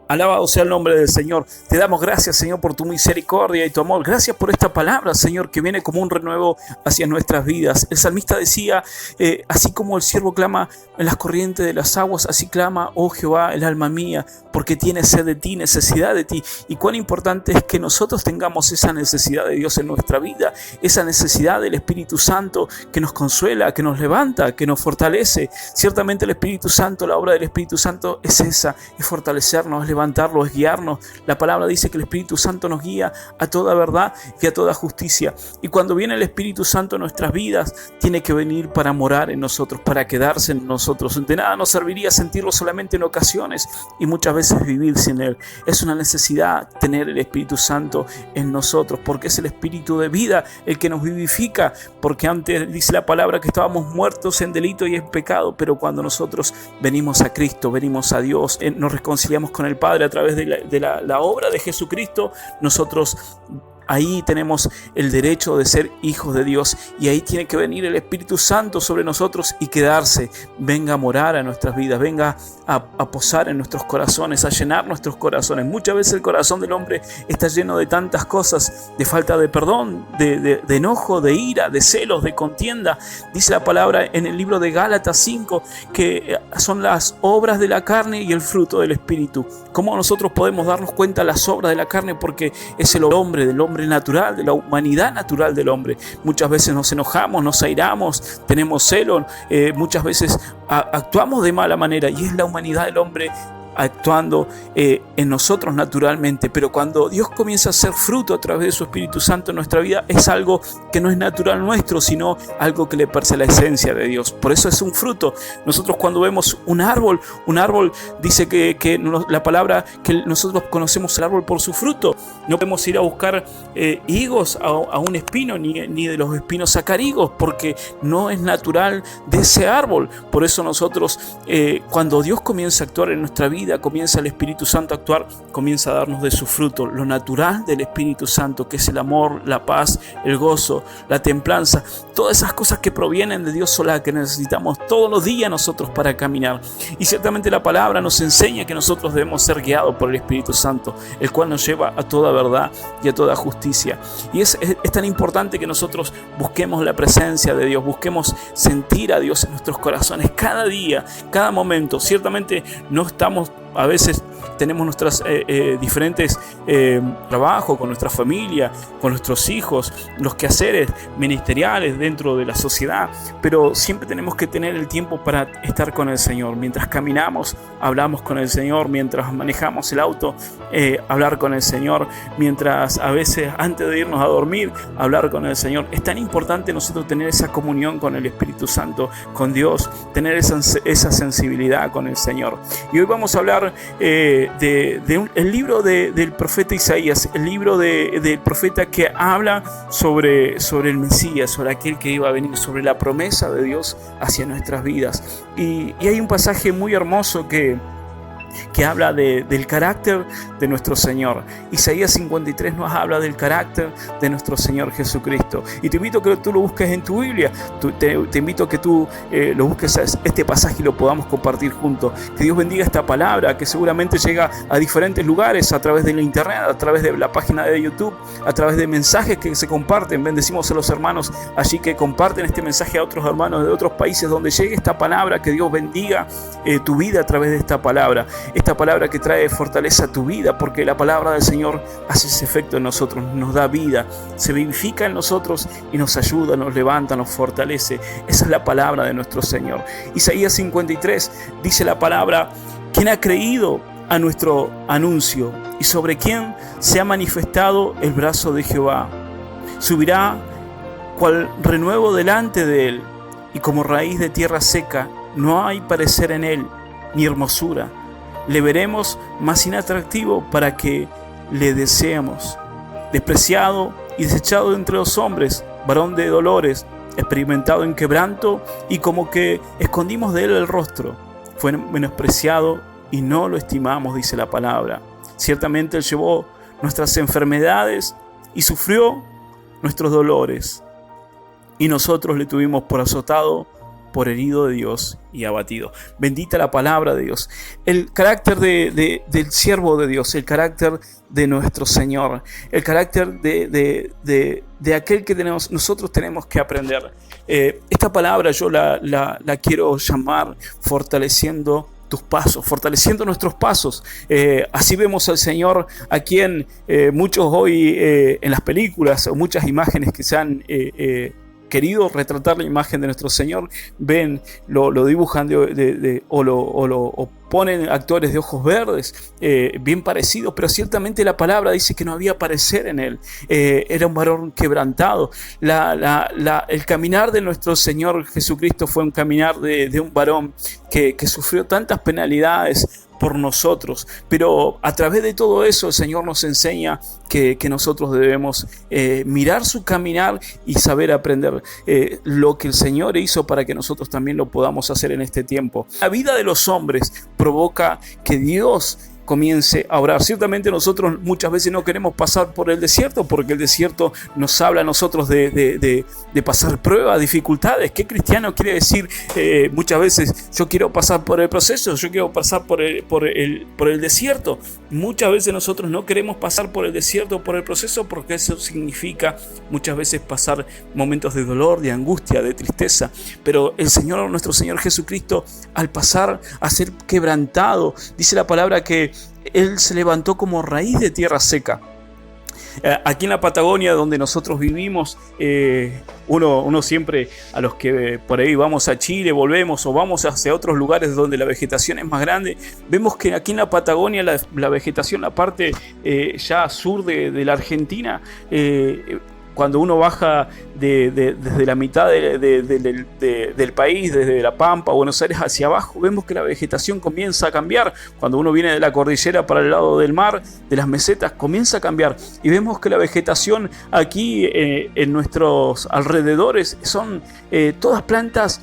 Alabado sea el nombre del Señor. Te damos gracias, Señor, por tu misericordia y tu amor. Gracias por esta palabra, Señor, que viene como un renuevo hacia nuestras vidas. El salmista decía, así como el siervo clama en las corrientes de las aguas, así clama, oh Jehová, el alma mía, porque tiene sed de ti, necesidad de ti. Y cuán importante es que nosotros tengamos esa necesidad de Dios en nuestra vida, esa necesidad del Espíritu Santo que nos consuela, que nos levanta, que nos fortalece. Ciertamente el Espíritu Santo, la obra del Espíritu Santo es esa, es fortalecernos, es levantarlo, es guiarnos. La palabra dice que el Espíritu Santo nos guía a toda verdad y a toda justicia. Y cuando viene el Espíritu Santo en nuestras vidas, tiene que venir para morar en nosotros, para quedarse en nosotros. De nada nos serviría sentirlo solamente en ocasiones y muchas veces vivir sin Él. Es una necesidad tener el Espíritu Santo en nosotros, porque es el Espíritu de vida el que nos vivifica, porque antes dice la palabra que estábamos muertos en delito y en pecado, pero cuando nosotros venimos a Cristo, venimos a Dios, nos reconciliamos con el Padre a través de la obra de Jesucristo, nosotros ahí tenemos el derecho de ser hijos de Dios, y ahí tiene que venir el Espíritu Santo sobre nosotros y quedarse, venga a morar a nuestras vidas, venga a posar en nuestros corazones, a llenar nuestros corazones. Muchas veces el corazón del hombre está lleno de tantas cosas, de falta de perdón, de enojo, de ira, de celos, de contienda. Dice la palabra en el libro de Gálatas 5 que son las obras de la carne y el fruto del Espíritu. ¿Cómo nosotros podemos darnos cuenta de las obras de la carne? Porque es el hombre, del hombre natural, de la humanidad natural del hombre. Muchas veces nos enojamos, nos airamos, tenemos celo, muchas veces actuamos de mala manera, y es la humanidad del hombre actuando en nosotros naturalmente. Pero cuando Dios comienza a hacer fruto a través de su Espíritu Santo en nuestra vida, es algo que no es natural nuestro, sino algo que le parece la esencia de Dios. Por eso es un fruto. Nosotros cuando vemos un árbol dice que la palabra que nosotros conocemos el árbol por su fruto. No podemos ir a buscar higos a un espino, ni de los espinos sacar higos, porque no es natural de ese árbol. Por eso nosotros, cuando Dios comienza a actuar en nuestra vida, comienza el Espíritu Santo a actuar, comienza a darnos de su fruto, lo natural del Espíritu Santo, que es el amor, la paz, el gozo, la templanza, todas esas cosas que provienen de Dios, son las que necesitamos todos los días nosotros para caminar. Y ciertamente la palabra nos enseña que nosotros debemos ser guiados por el Espíritu Santo, el cual nos lleva a toda verdad y a toda justicia. Y es tan importante que nosotros busquemos la presencia de Dios, busquemos sentir a Dios en nuestros corazones cada día, cada momento. Ciertamente no estamos, a veces tenemos nuestros diferentes trabajos con nuestra familia, con nuestros hijos, los quehaceres ministeriales dentro de la sociedad, pero siempre tenemos que tener el tiempo para estar con el Señor. Mientras caminamos, hablamos con el Señor. Mientras manejamos el auto, hablar con el Señor. Mientras, a veces, antes de irnos a dormir, hablar con el Señor. Es tan importante nosotros tener esa comunión con el Espíritu Santo, con Dios, tener esa sensibilidad con el Señor. Y hoy vamos a hablar el libro del profeta Isaías, el libro del profeta que habla sobre el Mesías, sobre aquel que iba a venir, sobre la promesa de Dios hacia nuestras vidas. Y hay un pasaje muy hermoso que habla del carácter de nuestro Señor. Isaías 53 nos habla del carácter de nuestro Señor Jesucristo. Y te invito a que tú lo busques en tu Biblia. Te invito a que tú lo busques este pasaje y lo podamos compartir juntos. Que Dios bendiga esta palabra, que seguramente llega a diferentes lugares a través de la internet, a través de la página de YouTube, a través de mensajes que se comparten. Bendecimos a los hermanos allí que comparten este mensaje a otros hermanos de otros países donde llegue esta palabra. Que Dios bendiga tu vida a través de esta palabra. Esta palabra que trae fortaleza a tu vida, porque la palabra del Señor hace ese efecto en nosotros, nos da vida, se vivifica en nosotros y nos ayuda, nos levanta, nos fortalece. Esa es la palabra de nuestro Señor. Isaías 53 dice la palabra: ¿quién ha creído a nuestro anuncio? ¿Y sobre quién se ha manifestado el brazo de Jehová? Subirá cual renuevo delante de él, y como raíz de tierra seca, no hay parecer en él, ni hermosura. Le veremos más inatractivo para que le deseemos. Despreciado y desechado entre los hombres, varón de dolores, experimentado en quebranto, y como que escondimos de él el rostro. Fue menospreciado y no lo estimamos, dice la palabra. Ciertamente él llevó nuestras enfermedades y sufrió nuestros dolores. Y nosotros le tuvimos por azotado, por herido de Dios y abatido. Bendita la palabra de Dios. El carácter del siervo de Dios, el carácter de nuestro Señor, el carácter de aquel que nosotros tenemos que aprender. Esta palabra yo la quiero llamar fortaleciendo tus pasos, fortaleciendo nuestros pasos. Así vemos al Señor, a quien muchos hoy en las películas o muchas imágenes que se han querido retratar la imagen de nuestro Señor, ven, lo dibujan o ponen actores de ojos verdes, bien parecidos, pero ciertamente la palabra dice que no había parecer en él. Era un varón quebrantado. El caminar de nuestro Señor Jesucristo fue un caminar de un varón que sufrió tantas penalidades por nosotros, pero a través de todo eso el Señor nos enseña que nosotros debemos mirar su caminar y saber aprender lo que el Señor hizo para que nosotros también lo podamos hacer en este tiempo. La vida de los hombres provoca que Dios comience a orar. Ciertamente nosotros muchas veces no queremos pasar por el desierto, porque el desierto nos habla a nosotros de pasar pruebas, dificultades. ¿Qué cristiano quiere decir muchas veces? Yo quiero pasar por el proceso, yo quiero pasar por el desierto. Muchas veces nosotros no queremos pasar por el desierto, por el proceso, porque eso significa muchas veces pasar momentos de dolor, de angustia, de tristeza. Pero el Señor, nuestro Señor Jesucristo, al pasar a ser quebrantado, dice la palabra que Él se levantó como raíz de tierra seca. Aquí en la Patagonia, donde nosotros vivimos, uno siempre, a los que por ahí vamos a Chile, volvemos o vamos hacia otros lugares donde la vegetación es más grande, vemos que aquí en la Patagonia la vegetación, la parte ya sur de la Argentina, cuando uno baja desde la mitad del país, desde La Pampa, Buenos Aires hacia abajo, vemos que la vegetación comienza a cambiar. Cuando uno viene de la cordillera para el lado del mar, de las mesetas, comienza a cambiar. Y vemos que la vegetación aquí en nuestros alrededores son todas plantas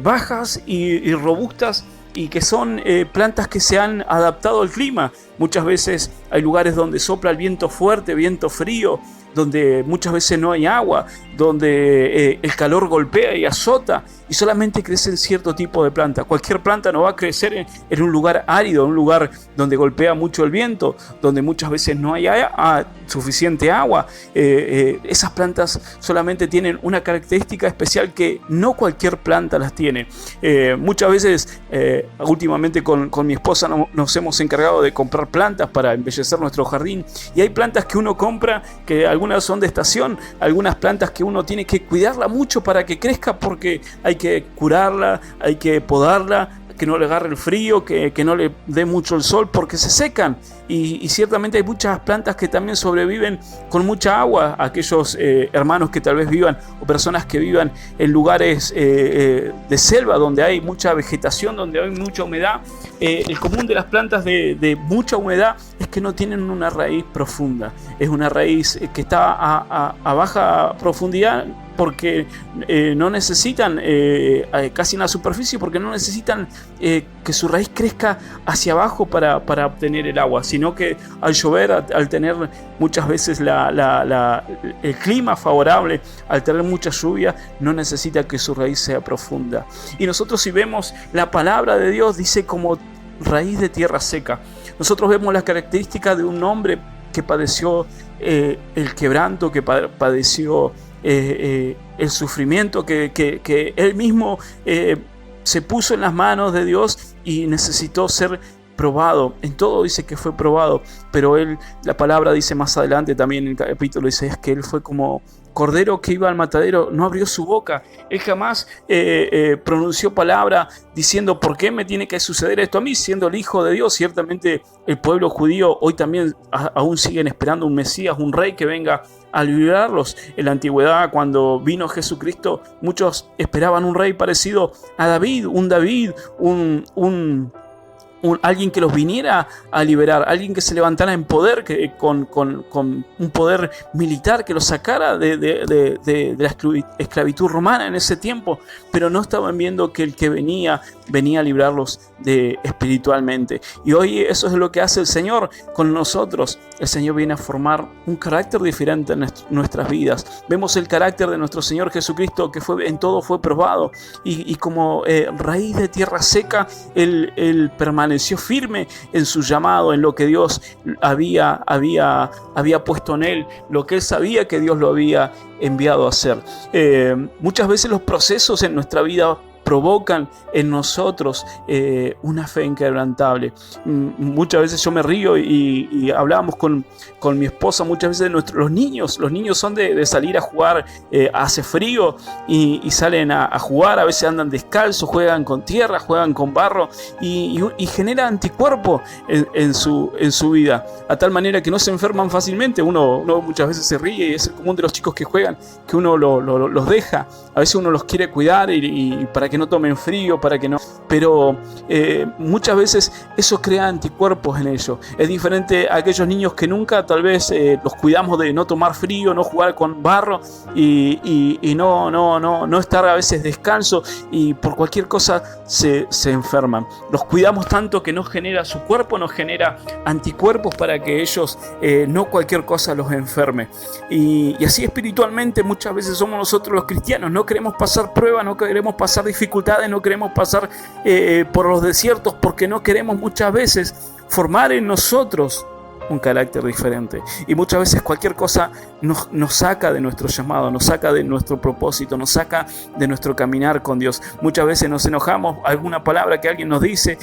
bajas y robustas, y que son plantas que se han adaptado al clima. Muchas veces hay lugares donde sopla el viento fuerte, viento frío, donde muchas veces no hay agua, donde el calor golpea y azota, y solamente crecen cierto tipo de planta. Cualquier planta no va a crecer en un lugar árido, en un lugar donde golpea mucho el viento, donde muchas veces no hay suficiente agua. Esas plantas solamente tienen una característica especial que no cualquier planta las tiene. Muchas veces, últimamente con mi esposa nos hemos encargado de comprar plantas para embellecer nuestro jardín, y hay plantas que uno compra que algunas son de estación, algunas plantas que uno tiene que cuidarla mucho para que crezca, porque hay que curarla, hay que podarla, que no le agarre el frío, que no le dé mucho el sol, porque se secan. Y ciertamente hay muchas plantas que también sobreviven con mucha agua. Aquellos hermanos que tal vez vivan, o personas que vivan en lugares de selva, donde hay mucha vegetación, donde hay mucha humedad. El común de las plantas de mucha humedad es que no tienen una raíz profunda. Es una raíz que está a baja profundidad, porque no necesitan casi en la superficie, porque no necesitan que su raíz crezca hacia abajo para obtener el agua, sino que al llover, al tener muchas veces el clima favorable, al tener mucha lluvia, no necesita que su raíz sea profunda. Y nosotros, si vemos la palabra de Dios, dice como raíz de tierra seca. Nosotros vemos las características de un hombre que padeció el quebranto, que padeció el sufrimiento, que él mismo se puso en las manos de Dios y necesitó ser probado. En todo dice que fue probado, pero la palabra dice más adelante también en el capítulo, dice es que él fue como cordero que iba al matadero, no abrió su boca. Él jamás pronunció palabra diciendo ¿por qué me tiene que suceder esto a mí, siendo el Hijo de Dios? Ciertamente el pueblo judío hoy también aún siguen esperando un Mesías, un rey que venga a liberarlos. En la antigüedad, cuando vino Jesucristo, muchos esperaban un rey parecido a David, alguien que los viniera a liberar, alguien que se levantara en poder, con un poder militar que los sacara de la esclavitud romana en ese tiempo. Pero no estaban viendo que el que venía venía a librarlos espiritualmente. Y hoy eso es lo que hace el Señor con nosotros. El Señor viene a formar un carácter diferente en nuestras vidas. Vemos el carácter de nuestro Señor Jesucristo, que en todo fue probado, y como raíz de tierra seca, Él permaneció firme en su llamado, en lo que Dios había puesto en Él, lo que Él sabía que Dios lo había enviado a hacer. Muchas veces los procesos en nuestra vida provocan en nosotros una fe inquebrantable. Muchas veces yo me río y hablábamos con mi esposa muchas veces de los niños. Los niños son de salir a jugar, hace frío y salen a jugar, a veces andan descalzos, juegan con tierra, juegan con barro y genera anticuerpo en su vida, a tal manera que no se enferman fácilmente. Uno muchas veces se ríe, y es el común de los chicos que juegan, que uno los deja, a veces uno los quiere cuidar y para que no tomen frío, para que no... Pero muchas veces eso crea anticuerpos en ellos. Es diferente a aquellos niños que nunca tal vez los cuidamos de no tomar frío, no jugar con barro y no estar a veces descanso, y por cualquier cosa se enferman. Los cuidamos tanto que su cuerpo nos genera anticuerpos para que ellos no cualquier cosa los enferme. Y así espiritualmente muchas veces somos nosotros los cristianos. No queremos pasar pruebas, no queremos pasar dificultades, no queremos pasar por los desiertos, porque no queremos muchas veces formar en nosotros un carácter diferente. Y muchas veces cualquier cosa nos saca de nuestro llamado, nos saca de nuestro propósito, nos saca de nuestro caminar con Dios. Muchas veces nos enojamos, alguna palabra que alguien nos dice,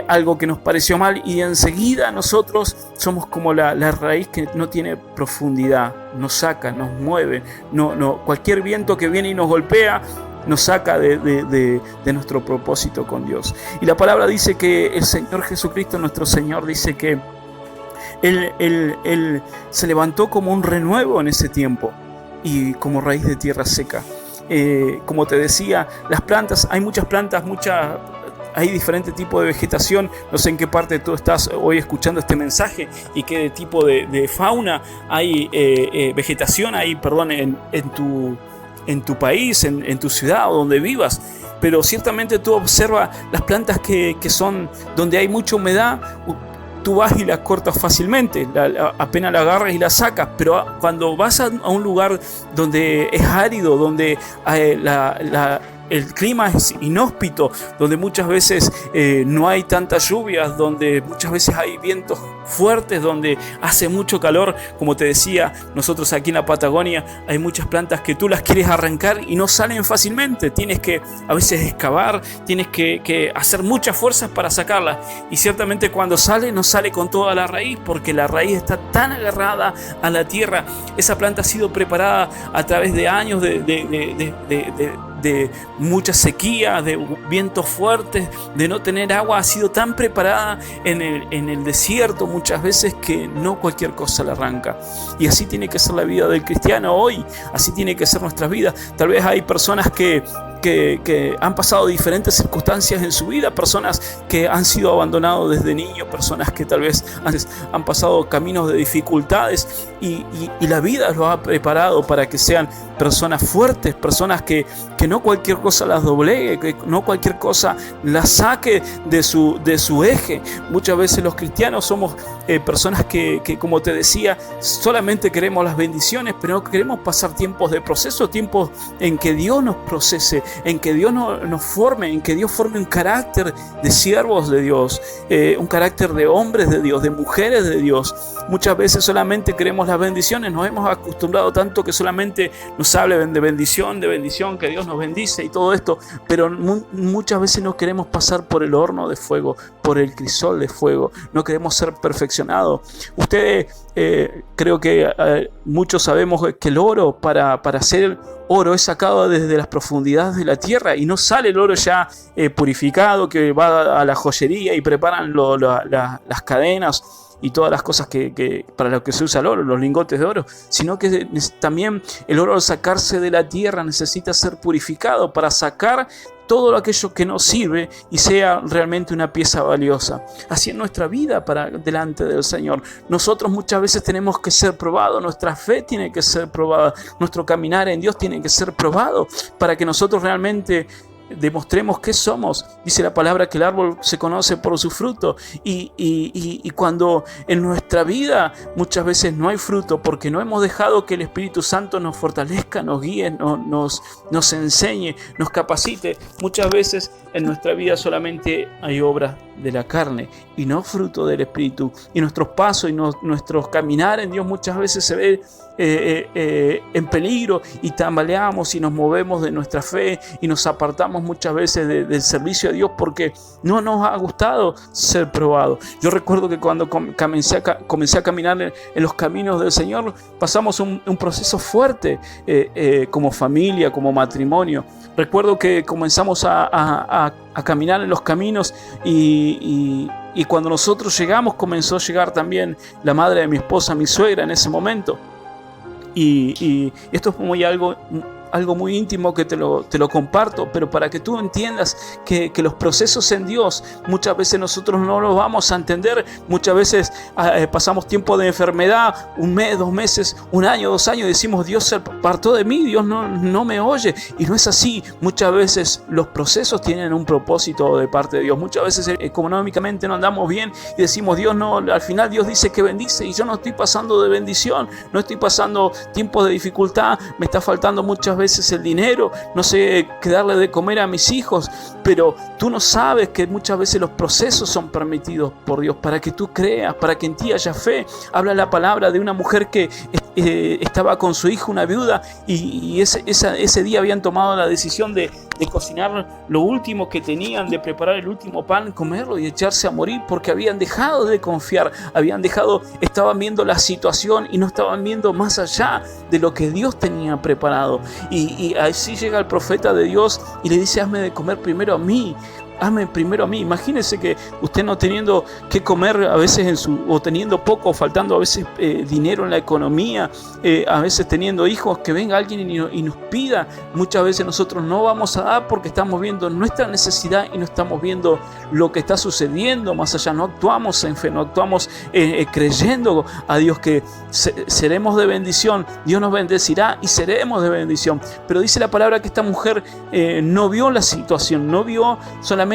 algo que nos pareció mal, y enseguida nosotros somos como la raíz que no tiene profundidad, nos saca, nos mueve, cualquier viento que viene y nos golpea nos saca de nuestro propósito con Dios. Y la palabra dice que el Señor Jesucristo, nuestro Señor, dice que Él se levantó como un renuevo en ese tiempo y como raíz de tierra seca. Como te decía, las plantas, hay muchas plantas, hay diferentes tipos de vegetación. No sé en qué parte tú estás hoy escuchando este mensaje y qué tipo de fauna hay, vegetación hay, en tu país, en tu ciudad o donde vivas. Pero ciertamente tú observas las plantas que son donde hay mucha humedad. Tú vas y la cortas fácilmente, apenas la agarras y la sacas. Pero cuando vas a un lugar donde es árido, donde el clima es inhóspito, donde muchas veces no hay tantas lluvias, donde muchas veces hay vientos fuertes, donde hace mucho calor, como te decía, nosotros aquí en la Patagonia hay muchas plantas que tú las quieres arrancar y no salen fácilmente. Tienes que a veces excavar, tienes que hacer muchas fuerzas para sacarlas, y ciertamente cuando sale no sale con toda la raíz, porque la raíz está tan agarrada a la tierra. Esa planta ha sido preparada a través de años de mucha sequía, de vientos fuertes, de no tener agua. Ha sido tan preparada en el desierto muchas veces que no cualquier cosa la arranca. Y así tiene que ser la vida del cristiano hoy, así tiene que ser nuestra vida. Tal vez hay personas que han pasado diferentes circunstancias en su vida, personas que han sido abandonados desde niños, personas que tal vez han pasado caminos de dificultades y la vida los ha preparado para que sean personas fuertes, personas que no cualquier cosa las doblegue, que no cualquier cosa las saque de su eje. Muchas veces los cristianos somos personas que, como te decía, solamente queremos las bendiciones, pero no queremos pasar tiempos de proceso, tiempos en que Dios nos procese, en que Dios nos forme, en que Dios forme un carácter de siervos de Dios, un carácter de hombres de Dios, de mujeres de Dios. Muchas veces solamente queremos las bendiciones, nos hemos acostumbrado tanto que solamente nos hablen de bendición, que Dios nos bendice y todo esto, pero muchas veces no queremos pasar por el horno de fuego, por el crisol de fuego, no queremos ser perfeccionados. Ustedes, creo que muchos sabemos que el oro, para hacer oro, es sacado desde las profundidades de la tierra, y no sale el oro ya purificado, que va a la joyería y preparan las cadenas y todas las cosas que para lo que se usa el oro, los lingotes de oro, sino que también el oro, al sacarse de la tierra, necesita ser purificado para sacar todo aquello que nos sirve y sea realmente una pieza valiosa. Así es nuestra vida delante del Señor. Nosotros muchas veces tenemos que ser probados, nuestra fe tiene que ser probada, nuestro caminar en Dios tiene que ser probado para que nosotros realmente demostremos qué somos. Dice la palabra que el árbol se conoce por su fruto, y cuando en nuestra vida muchas veces no hay fruto porque no hemos dejado que el Espíritu Santo nos fortalezca, nos guíe, nos enseñe, nos capacite, muchas veces en nuestra vida solamente hay obra de la carne y no fruto del Espíritu, y nuestros pasos y nuestros caminar en Dios muchas veces se ve en peligro, y tambaleamos y nos movemos de nuestra fe y nos apartamos muchas veces del servicio a Dios porque no nos ha gustado ser probados. Yo recuerdo que cuando comencé a caminar en los caminos del Señor, pasamos un proceso fuerte como familia, como matrimonio. Recuerdo que comenzamos a caminar en los caminos, y cuando nosotros llegamos, comenzó a llegar también la madre de mi esposa, mi suegra en ese momento. Y esto es algo muy íntimo que te lo comparto, pero para que tú entiendas que los procesos en Dios muchas veces nosotros no los vamos a entender. Muchas veces pasamos tiempo de enfermedad, 1 mes, 2 meses, 1 año, 2 años, y decimos: Dios se apartó de mí, Dios no me oye, y no es así. Muchas veces los procesos tienen un propósito de parte de Dios. Muchas veces económicamente no andamos bien y decimos: Dios no, al final Dios dice que bendice, y yo no estoy pasando de bendición, no estoy pasando tiempos de dificultad, me está faltando muchas veces el dinero, no sé qué darle de comer a mis hijos, pero tú no sabes que muchas veces los procesos son permitidos por Dios para que tú creas, para que en ti haya fe. Habla la palabra de una mujer que estaba con su hijo, una viuda, y ese día habían tomado la decisión de cocinar lo último que tenían, de preparar el último pan, comerlo y echarse a morir, porque habían dejado de confiar, estaban viendo la situación y no estaban viendo más allá de lo que Dios tenía preparado. Y así llega el profeta de Dios y le dice: hazme de comer primero a mí. Hazme primero a mí. Imagínense que usted no teniendo que comer a veces o teniendo poco, o faltando a veces dinero en la economía, a veces teniendo hijos, que venga alguien y nos pida. Muchas veces nosotros no vamos a dar porque estamos viendo nuestra necesidad y no estamos viendo lo que está sucediendo más allá. No actuamos en fe, no actuamos creyendo a Dios que seremos de bendición. Dios nos bendecirá y seremos de bendición. Pero dice la palabra que esta mujer no vio la situación, no vio solamente.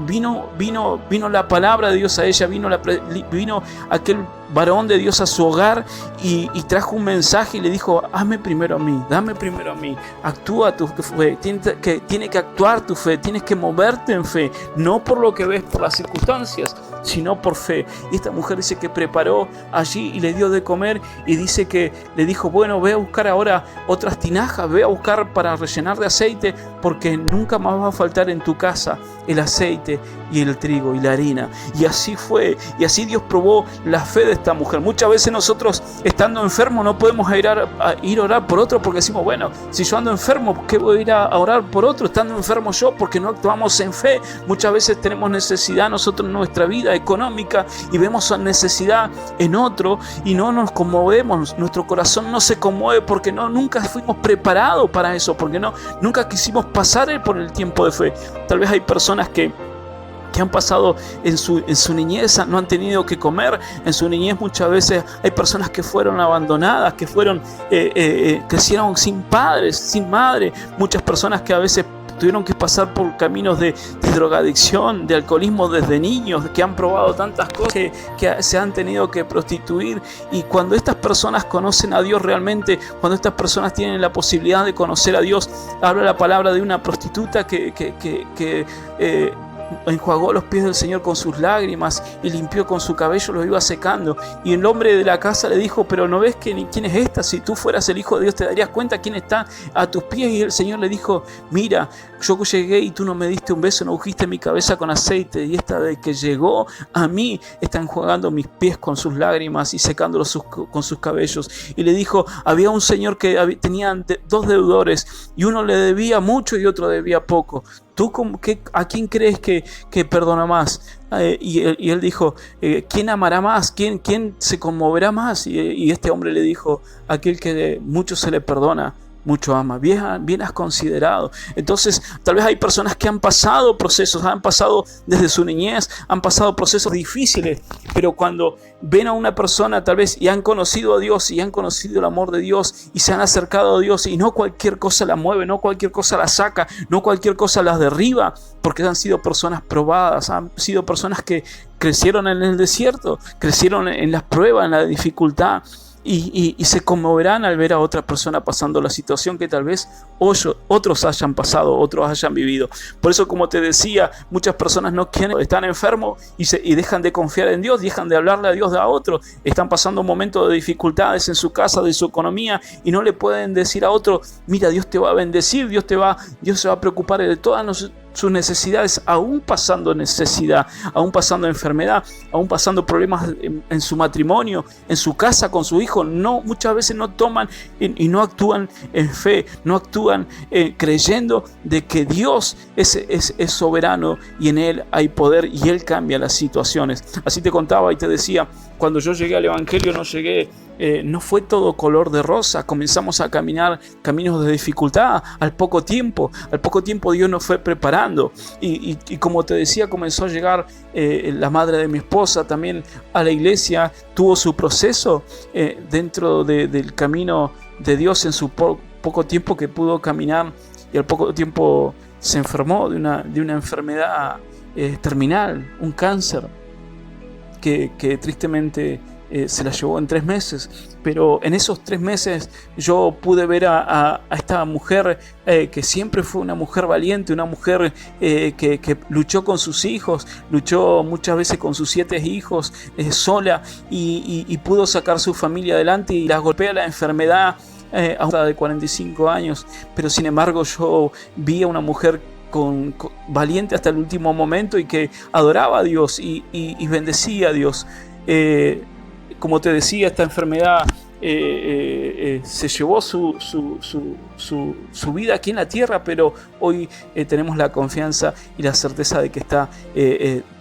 Vino la palabra de Dios a ella, vino aquel varón de Dios a su hogar y trajo un mensaje y le dijo: hazme primero a mí, dame primero a mí, actúa tu fe, tiene que actuar tu fe, tienes que moverte en fe, no por lo que ves por las circunstancias, sino por fe. Y esta mujer dice que preparó allí y le dio de comer, y dice que le dijo: bueno, ve a buscar ahora otras tinajas, ve a buscar para rellenar de aceite, porque nunca más va a faltar en tu casa el aceite y el trigo y la harina. Y así fue, y así Dios probó la fe de esta mujer. Muchas veces nosotros, estando enfermos, no podemos ir a orar por otro, porque decimos: bueno, si yo ando enfermo, ¿por qué voy a ir a orar por otro estando enfermo yo? Porque no actuamos en fe. Muchas veces tenemos necesidad nosotros en nuestra vida económica y vemos necesidad en otro y no nos conmovemos, nuestro corazón no se conmueve porque nunca fuimos preparados para eso, porque nunca quisimos pasar por el tiempo de fe. Tal vez hay personas que han pasado en su niñez, no han tenido que comer. En su niñez muchas veces hay personas que fueron abandonadas, que crecieron sin padres, sin madre. Muchas personas que a veces tuvieron que pasar por caminos de drogadicción, de alcoholismo desde niños, que han probado tantas cosas, que se han tenido que prostituir. Y cuando estas personas conocen a Dios realmente, cuando estas personas tienen la posibilidad de conocer a Dios, habla la palabra de una prostituta que enjuagó los pies del Señor con sus lágrimas y limpió con su cabello, los iba secando. Y el hombre de la casa le dijo: pero ¿no ves quién es esta? Si tú fueras el Hijo de Dios, te darías cuenta quién está a tus pies. Y el Señor le dijo: mira, yo llegué y tú no me diste un beso, no ungiste mi cabeza con aceite, y esta de que llegó a mí está enjuagando mis pies con sus lágrimas y secándolos con sus cabellos. Y le dijo: había un señor que tenía 2 deudores, y uno le debía mucho y otro debía poco. ¿Tú a quién crees que perdona más? Y él dijo: ¿quién amará más? ¿Quién se conmoverá más? Y este hombre le dijo: aquel que mucho se le perdona, mucho ama. Bien has considerado. Entonces, tal vez hay personas que han pasado procesos, han pasado desde su niñez, han pasado procesos difíciles, pero cuando ven a una persona tal vez y han conocido a Dios y han conocido el amor de Dios y se han acercado a Dios, y no cualquier cosa la mueve, no cualquier cosa la saca, no cualquier cosa las derriba, porque han sido personas probadas, han sido personas que crecieron en el desierto, crecieron en las pruebas, en la dificultad, y se conmoverán al ver a otra persona pasando la situación que tal vez otros hayan pasado, otros hayan vivido. Por eso, como te decía, muchas personas no quieren, están enfermos y dejan de confiar en Dios, dejan de hablarle a Dios a otro, están pasando momentos de dificultades en su casa, de su economía, y no le pueden decir a otro: mira, Dios te va a bendecir, Dios se va a preocupar de todas sus necesidades, aún pasando necesidad, aún pasando enfermedad, aún pasando problemas en su matrimonio, en su casa con su hijo. No, muchas veces no toman y no actúan en fe, no actúan creyendo de que Dios es soberano y en Él hay poder y Él cambia las situaciones. Así te contaba y te decía, cuando yo llegué al Evangelio no fue todo color de rosa. Comenzamos a caminar caminos de dificultad. Al poco tiempo Dios nos fue preparando, y como te decía, comenzó a llegar la madre de mi esposa también a la iglesia. Tuvo su proceso dentro del camino de Dios en su poco tiempo que pudo caminar, y al poco tiempo se enfermó de una enfermedad terminal, un cáncer que tristemente se la llevó en 3 meses. Pero en esos 3 meses yo pude ver a esta mujer que siempre fue una mujer valiente, una mujer que luchó con sus hijos, luchó muchas veces con sus 7 hijos sola, y pudo sacar su familia adelante, y la golpea la enfermedad a una edad de 45 años. Pero sin embargo yo vi a una mujer valiente hasta el último momento, y que adoraba a Dios y bendecía a Dios. Como te decía, esta enfermedad se llevó su vida aquí en la tierra, pero hoy tenemos la confianza y la certeza de que está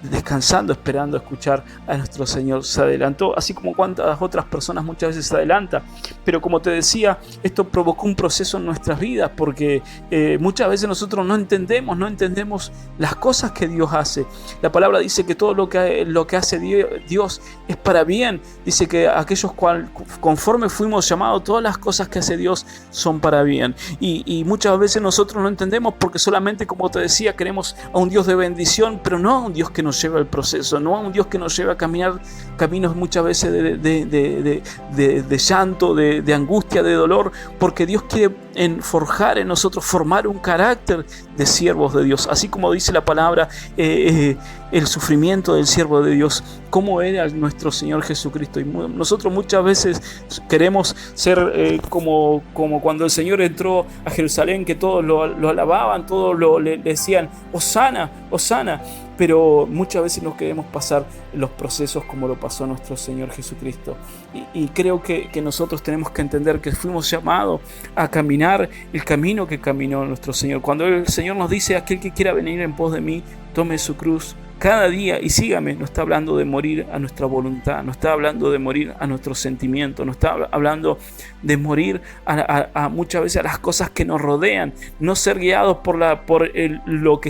descansando, esperando escuchar a nuestro Señor. Se adelantó, así como cuantas otras personas muchas veces se adelantan. Pero como te decía, esto provocó un proceso en nuestras vidas, porque muchas veces nosotros no entendemos las cosas que Dios hace. La palabra dice que todo lo que hace Dios es para bien. Dice que aquellos conforme fuimos llamados, todas las cosas que hace Dios son para bien. Y muchas veces nosotros no entendemos, porque solamente, como te decía, queremos a un Dios de bendición, pero no a un Dios que nos lleva al proceso, no a un Dios que nos lleva a caminar caminos muchas veces de llanto, de angustia, de dolor, porque Dios quiere forjar en nosotros, formar un carácter de siervos de Dios. Así como dice la palabra, el sufrimiento del siervo de Dios, como era nuestro Señor Jesucristo. Y nosotros muchas veces queremos ser como cuando el Señor entró a Jerusalén, que todos lo alababan, todos le decían Hosana, Hosana. Pero muchas veces nos queremos pasar los procesos como lo pasó nuestro Señor Jesucristo. Y creo que nosotros tenemos que entender que fuimos llamados a caminar el camino que caminó nuestro Señor. Cuando el Señor nos dice: aquel que quiera venir en pos de mí, tome su cruz cada día y sígame, no está hablando de morir a nuestra voluntad, no está hablando de morir a nuestros sentimientos, no está hablando de morir a muchas veces a las cosas que nos rodean, no ser guiados por lo que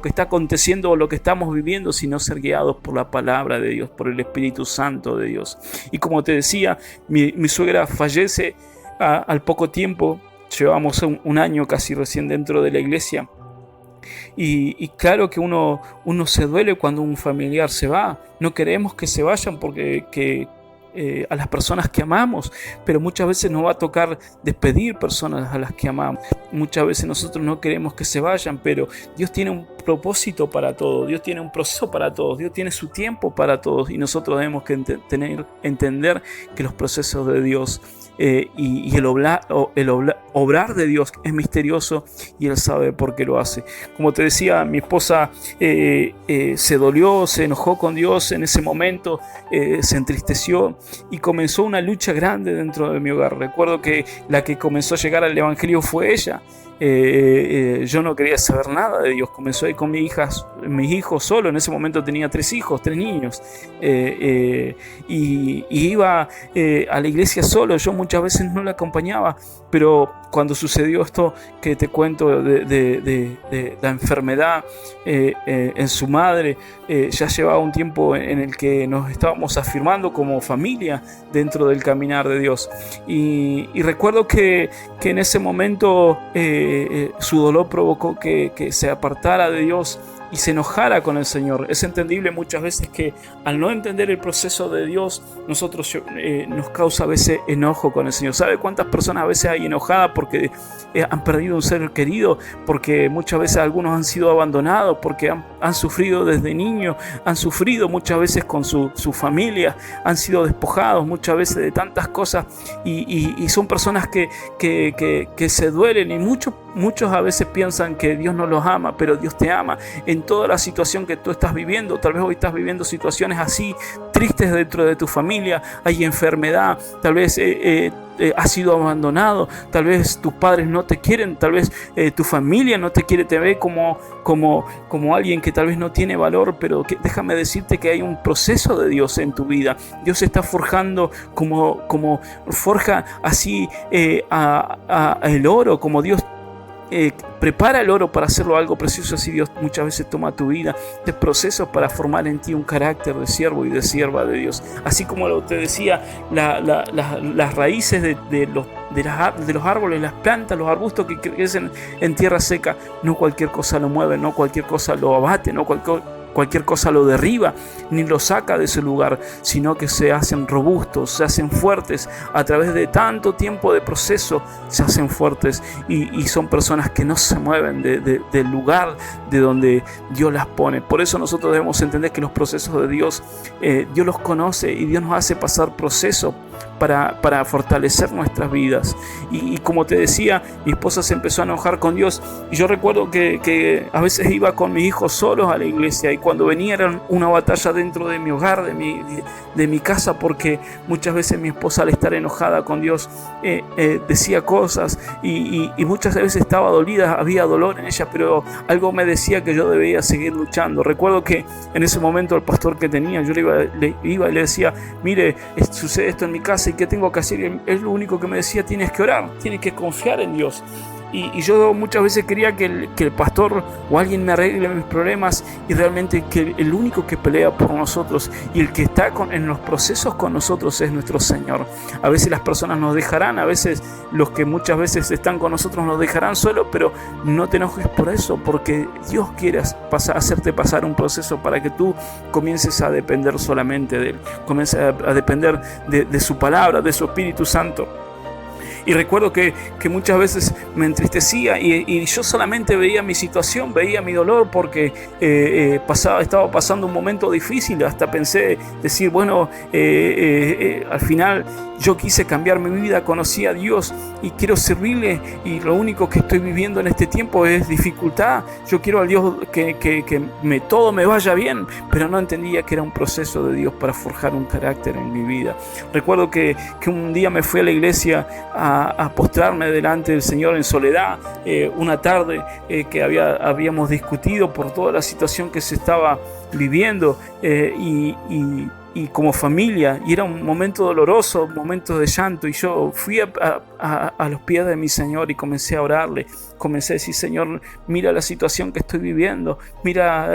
está aconteciendo o lo que estamos viviendo, sino ser guiados por la palabra de Dios, por el Espíritu Santo de Dios. Y como te decía, mi suegra fallece al poco tiempo. Llevamos un año casi recién dentro de la iglesia. Y claro que uno se duele cuando un familiar se va. No queremos que se vayan porque a las personas que amamos, pero muchas veces nos va a tocar despedir personas a las que amamos. Muchas veces nosotros no queremos que se vayan, pero Dios tiene un propósito para todo, Dios tiene un proceso para todos, Dios tiene su tiempo para todos, y nosotros debemos que entender que los procesos de Dios y el obrar de Dios es misterioso, y Él sabe por qué lo hace. Como te decía, mi esposa se dolió, se enojó con Dios en ese momento, se entristeció y comenzó una lucha grande dentro de mi hogar. Recuerdo que la que comenzó a llegar al Evangelio fue ella. Yo no quería saber nada de Dios. Comenzó ahí con mis hijos solo. En ese momento tenía 3 niños, y iba a la iglesia solo. Yo muchas veces no la acompañaba, pero cuando sucedió esto que te cuento de la enfermedad en su madre, ya llevaba un tiempo en el que nos estábamos afirmando como familia dentro del caminar de Dios. Y recuerdo que en ese momento su dolor provocó que se apartara de Dios y se enojara con el Señor. Es entendible muchas veces que al no entender el proceso de Dios, nosotros nos causa a veces enojo con el Señor. ¿Sabe cuántas personas a veces hay enojadas porque han perdido un ser querido? Porque muchas veces algunos han sido abandonados, porque han sufrido desde niños, han sufrido muchas veces con su familia, han sido despojados muchas veces de tantas cosas y son personas que se duelen y muchos a veces piensan que Dios no los ama, pero Dios te ama en toda la situación que tú estás viviendo. Tal vez hoy estás viviendo situaciones así tristes dentro de tu familia, hay enfermedad, tal vez has sido abandonado, tal vez tus padres no te quieren, tal vez tu familia no te quiere, te ve como alguien que tal vez no tiene valor, pero déjame decirte que hay un proceso de Dios en tu vida. Dios está forjando como forja así el oro, como Dios prepara el oro para hacerlo algo precioso. Así Dios muchas veces toma tu vida de procesos para formar en ti un carácter de siervo y de sierva de Dios. Así como te decía, las raíces de los árboles, las plantas, los arbustos que crecen en tierra seca, no cualquier cosa lo mueve, no cualquier cosa lo abate, no cualquier cosa lo derriba ni lo saca de su lugar, sino que se hacen robustos, se hacen fuertes a través de tanto tiempo de proceso, se hacen fuertes y son personas que no se mueven del lugar de donde Dios las pone. Por eso nosotros debemos entender que los procesos de Dios, Dios los conoce y Dios nos hace pasar procesos para fortalecer nuestras vidas. Y como te decía, mi esposa se empezó a enojar con Dios y yo recuerdo que a veces iba con mis hijos solos a la iglesia y cuando venía era una batalla dentro de mi hogar, de mi casa, porque muchas veces mi esposa, al estar enojada con Dios, decía cosas y muchas veces estaba dolida, había dolor en ella, pero algo me decía que yo debía seguir luchando. Recuerdo que en ese momento el pastor que tenía, yo le iba y le decía: mire, sucede esto en mi casa, ¿y qué tengo que hacer? Y él lo único que me decía: tienes que orar, tienes que confiar en Dios. Y yo muchas veces quería que el pastor o alguien me arregle mis problemas, y realmente que el único que pelea por nosotros y el que está en los procesos con nosotros es nuestro Señor. A veces las personas nos dejarán, a veces los que muchas veces están con nosotros nos dejarán solos, pero no te enojes por eso, porque Dios quiere hacerte pasar un proceso para que tú comiences a depender solamente de Él, comiences a depender de su palabra, de su Espíritu Santo. Y recuerdo que muchas veces me entristecía y yo solamente veía mi situación, veía mi dolor, porque estaba pasando un momento difícil. Hasta pensé decir, bueno, al final yo quise cambiar mi vida, conocí a Dios y quiero servirle, y lo único que estoy viviendo en este tiempo es dificultad. Yo quiero a Dios que todo me vaya bien, pero no entendía que era un proceso de Dios para forjar un carácter en mi vida. Recuerdo que un día me fui a la iglesia a postrarme delante del Señor en soledad, una tarde que habíamos discutido por toda la situación que se estaba viviendo, y como familia, y era un momento doloroso, un momento de llanto, y yo fui a los pies de mi Señor y comencé a orarle, comencé a decir: Señor, mira la situación que estoy viviendo, mira,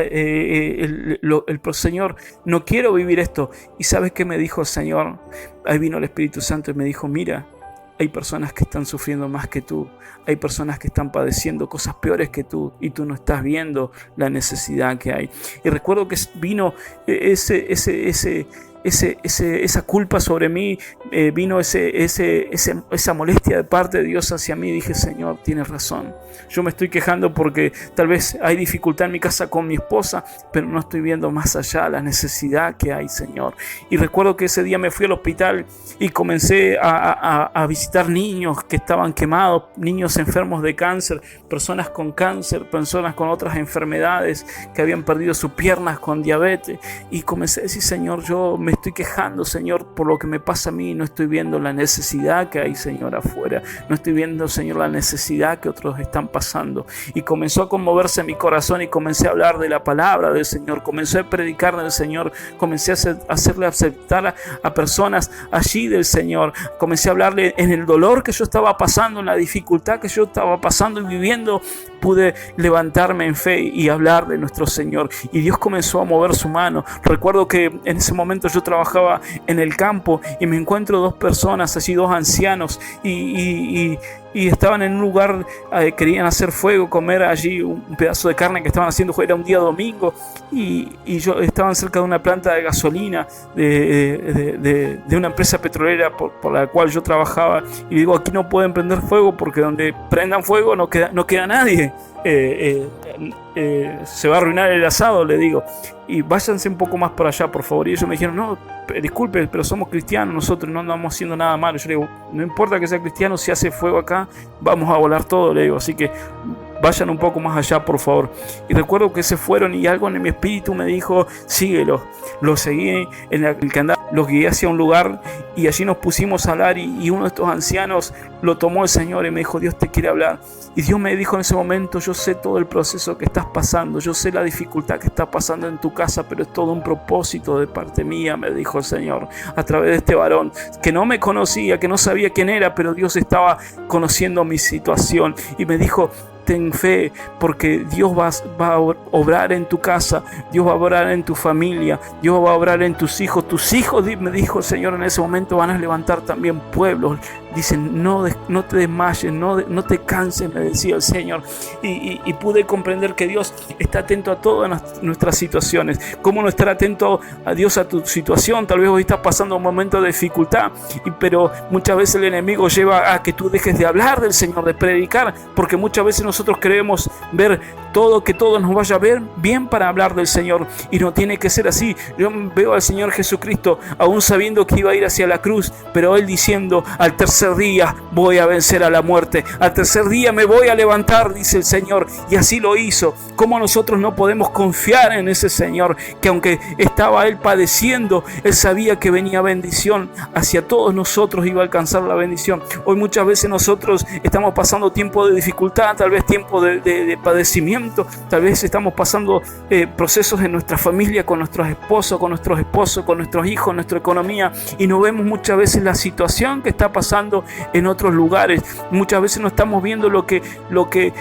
Señor, no quiero vivir esto. Y ¿sabes qué me dijo el Señor? Ahí vino el Espíritu Santo y me dijo: mira, hay personas que están sufriendo más que tú, hay personas que están padeciendo cosas peores que tú, y tú no estás viendo la necesidad que hay. Y recuerdo que vino esa culpa sobre mí, vino esa molestia de parte de Dios hacia mí. Dije: Señor, tienes razón, yo me estoy quejando porque tal vez hay dificultad en mi casa con mi esposa, pero no estoy viendo más allá la necesidad que hay, Señor. Y recuerdo que ese día me fui al hospital y comencé a visitar niños que estaban quemados, niños enfermos de cáncer, personas con cáncer, personas con otras enfermedades que habían perdido sus piernas, con diabetes, y comencé a decir: Señor, yo me me estoy quejando, Señor, por lo que me pasa a mí. No estoy viendo la necesidad que hay, Señor, afuera. No estoy viendo, Señor, la necesidad que otros están pasando. Y comenzó a conmoverse mi corazón y comencé a hablar de la palabra del Señor. Comencé a predicar del Señor. Comencé a hacerle aceptar a personas allí del Señor. Comencé a hablarle en el dolor que yo estaba pasando, en la dificultad que yo estaba pasando y viviendo. Pude levantarme en fe y hablar de nuestro Señor. Y Dios comenzó a mover su mano. Recuerdo que en ese momento yo trabajaba en el campo y me encuentro dos personas, allí dos ancianos, y estaban en un lugar, querían hacer fuego, comer allí un pedazo de carne que estaban haciendo, era un día domingo, y estaban cerca de una planta de gasolina de una empresa petrolera por la cual yo trabajaba, y digo, aquí no pueden prender fuego porque donde prendan fuego no queda nadie. Se va a arruinar el asado, le digo, y váyanse un poco más para allá, por favor. Y ellos me dijeron, no, disculpe, pero somos cristianos, nosotros no andamos haciendo nada malo. Yo le digo, no importa que sea cristiano, si hace fuego acá, vamos a volar todo, le digo, así que vayan un poco más allá, por favor. Y recuerdo que se fueron y algo en mi espíritu me dijo, síguelo. Lo seguí en el que andaba, los guié hacia un lugar y allí nos pusimos a hablar, y uno de estos ancianos lo tomó el Señor y me dijo, Dios te quiere hablar. Y Dios me dijo en ese momento, yo sé todo el proceso que estás pasando, yo sé la dificultad que está pasando en tu casa, pero es todo un propósito de parte mía, me dijo el Señor, a través de este varón que no me conocía, que no sabía quién era, pero Dios estaba conociendo mi situación y me dijo, ten fe, porque Dios va a obrar en tu casa, Dios va a obrar en tu familia, Dios va a obrar en tus hijos. Tus hijos, me dijo el Señor en ese momento, van a levantar también pueblos. Dicen, no te desmayes, no te canses, me decía el Señor. Y pude comprender que Dios está atento a todas nuestras situaciones. ¿Cómo no estar atento a Dios a tu situación? Tal vez hoy estás pasando un momento de dificultad, pero muchas veces el enemigo lleva a que tú dejes de hablar del Señor, de predicar, porque muchas veces nosotros queremos ver que todo nos vaya a ver bien para hablar del Señor, y no tiene que ser así. Yo veo al Señor Jesucristo aún sabiendo que iba a ir hacia la cruz, pero Él diciendo, al tercer día voy a vencer a la muerte, al tercer día me voy a levantar, dice el Señor, y así lo hizo. ¿Cómo nosotros no podemos confiar en ese Señor, que aunque estaba Él padeciendo, Él sabía que venía bendición hacia todos nosotros, iba a alcanzar la bendición? Hoy muchas veces nosotros estamos pasando tiempo de dificultad, tal vez tiempo de padecimiento, tal vez estamos pasando procesos en nuestra familia, con nuestros esposos, con nuestros hijos, nuestra economía, y no vemos muchas veces la situación que está pasando en otros lugares. Muchas veces no estamos viendo lo que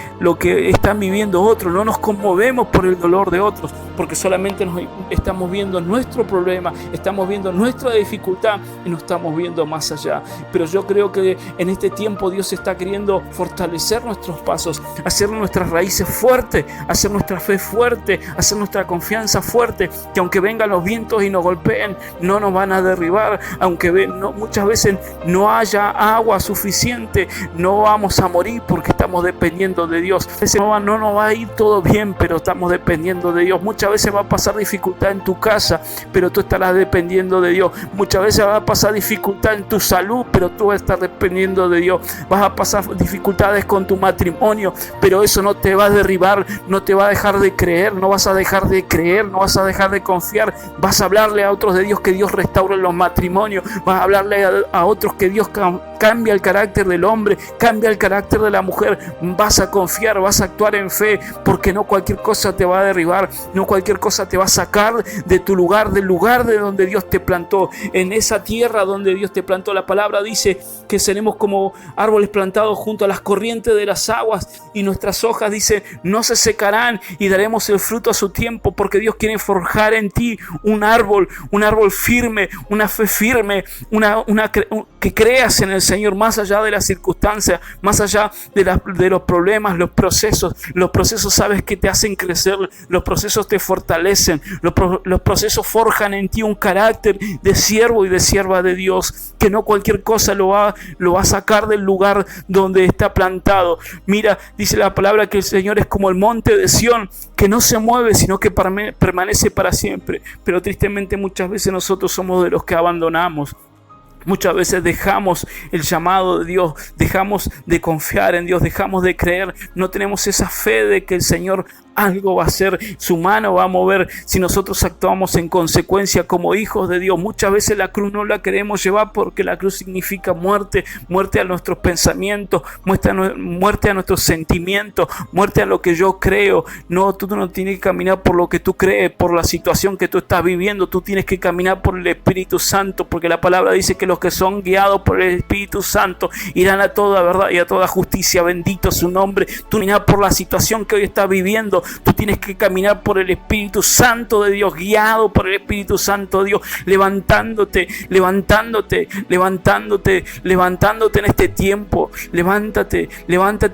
están viviendo otros, no nos conmovemos por el dolor de otros, porque solamente nos estamos viendo nuestro problema, estamos viendo nuestra dificultad y no estamos viendo más allá. Pero yo creo que en este tiempo Dios está queriendo fortalecer nuestros pasos, hacer nuestras raíces fuertes, hacer nuestra fe fuerte, hacer nuestra confianza fuerte, que aunque vengan los vientos y nos golpeen, no nos van a derribar. Aunque muchas veces no haya agua suficiente, no vamos a morir porque estamos dependiendo de Dios. A veces no nos va a ir todo bien, pero estamos dependiendo de Dios. Muchas veces va a pasar dificultad en tu casa, pero tú estarás dependiendo de Dios. Muchas veces va a pasar dificultad en tu salud, pero tú vas a estar dependiendo de Dios. Vas a pasar dificultades con tu matrimonio, pero eso no te va a derribar, no te va a dejar de creer, no vas a dejar de creer, no vas a dejar de confiar. Vas a hablarle a otros de Dios, que Dios restaure los matrimonios. Vas a hablarle a otros que Dios cambia el carácter del hombre, cambia el carácter de la mujer. Vas a confiar, vas a actuar en fe, porque no cualquier cosa te va a derribar, no cualquier cosa te va a sacar de tu lugar, del lugar de donde Dios te plantó, en esa tierra donde Dios te plantó. La palabra dice que seremos como árboles plantados junto a las corrientes de las aguas, y nuestras hojas, dice, no se secarán, y daremos el fruto a su tiempo, porque Dios quiere forjar en ti un árbol firme, una fe firme, que creas en el Señor, más allá de las circunstancias, más allá de los problemas, los procesos. Los procesos, sabes, que te hacen crecer, los procesos te fortalecen, los procesos forjan en ti un carácter de siervo y de sierva de Dios, que no cualquier cosa lo va a sacar del lugar donde está plantado. Mira, dice la palabra que el Señor es como el monte de Sión, que no se mueve, sino que permanece para siempre. Pero tristemente muchas veces nosotros somos de los que abandonamos. Muchas veces dejamos el llamado de Dios, dejamos de confiar en Dios, dejamos de creer, no tenemos esa fe de que el Señor algo va a hacer, su mano va a mover si nosotros actuamos en consecuencia como hijos de Dios. Muchas veces la cruz no la queremos llevar porque la cruz significa muerte, muerte a nuestros pensamientos, muerte a nuestros sentimientos, muerte a lo que yo creo. No, tú no tienes que caminar por lo que tú crees, por la situación que tú estás viviendo. Tú tienes que caminar por el Espíritu Santo, porque la palabra dice que los que son guiados por el Espíritu Santo irán a toda verdad y a toda justicia. Bendito su nombre. Tú caminar por la situación que hoy estás viviendo. Tú tienes que caminar por el Espíritu Santo de Dios, guiado por el Espíritu Santo de Dios, levantándote en este tiempo. Levántate